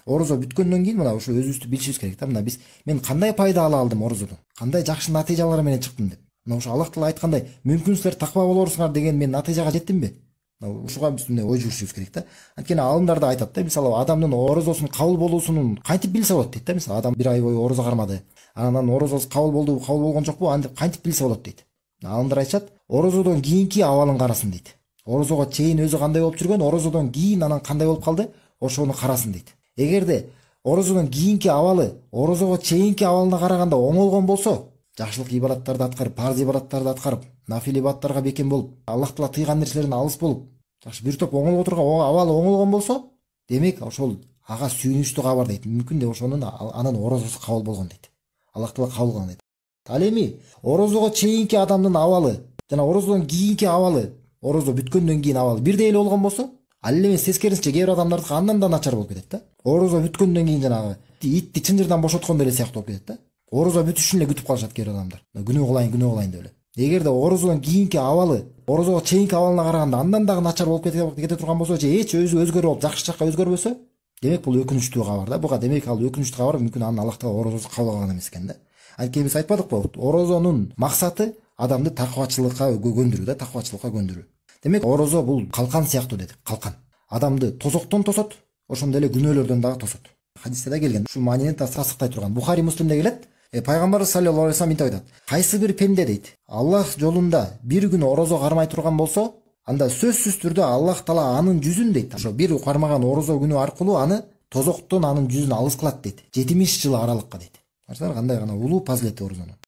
Орозо бүткөндөн кийин мына ушу өзүбүздү билишибиз керек да. Мына мен кандай пайда ала алдым орозодон, кандай жакшы натыйжалар менен чыктым деп. Мына ушу Аллах Таала айткандай, мүмкүн силер таква болорсуңар деген мен натыйжага жеттимби? Ушуга биз ой жүрүшүбүз керек да. Анткени алымдар да айтат да, мисалы адамдын орозосунун кабыл болуусунун кантип билсе болот дейт да. Мисалы адам бир ай бою орозо кармады, анан орозосу кабыл болдубу, кабыл болгон жокпу, антип кантип билсе болот дейт. Алымдар айтышат, орозодон кийинки абалын карасын дейт. Орозого чейин өзү кандай болуп жүргөн, орозодон кийин анан кандай болуп калды, ошону карасын дейт. Эгерде орозодон кийинки абалы орозого чейинки абалына караганда оңолгон болсо, жакшылык ибадаттарды аткарып, парз ибадаттарды аткарып, нафил ибадаттарга бекем болуп, Аллах Таала тыйган нерселерден алыс болуп, жакшы бир топ оңолуп отурган абалы оңолгон болсо, демек ошол ага сүйүнүчтүү кабар дейт. Мүмкүн деп ошонун анын орозосу кабыл болгон дейт. Аллах Таала кабыл кылган дейт. Ал эми орозого чейинки адамдын абалы жана орозодон кийинки абалы, орозо бүткөндөн кийин абалы бирдей эле болгон болсо, ал эми тескерисинче кээ бир адамдардыкы андан да начар болуп кетет да. Орозо бүткөндөн кийин жанагы итти чынжырдан бошоткондой эле сыяктуу болуп кетет да. Орозо бүтүшүн эле күтүп калышат кээ бир адамдар. Күнөө кылайын деп эле. Эгерде орозодон кийинки абалы орозого чейинки абалына караганда андан дагы начар болуп кете турган болсо, же эч өзү өзгөрүп алып жакшы жакка өзгөрбөсө, демек бул өкүнүчтүү кабар да. Буга демек ал өкүнүчтүү кабар, мүмкүн анын Аллах Таала орозосу кабыл алган эмес экен да. Анткени биз айтпадыкпы, орозонун максаты адамды таквачылыкка көндүрүү да, таквачылыкка көндүрүү. Демек орозо бул калкан сыяктуу дедик, калкан. Адамды тозоктон тосот, ошондой эле күнөөлөрдөн дагы тосот. Хадисте да келген, ушул маанини тасдыктай турган. Бухари, Муслимде келет. Пайгамбарыбыз саллаллаху алейхи ва саллям мынтип айтат: кайсы бир пенде дейт, Аллах жолунда бир күн орозо кармай турган болсо, анда сөзсүз түрдө Аллах Таала анын жүзүн дейт, ошо бир кармаган орозо күнү аркылуу аны тозоктон анын жүзүн алыс кылат дейт. 70 жыл аралыкка дейт. Кандай гана улуу фазилети орозонун.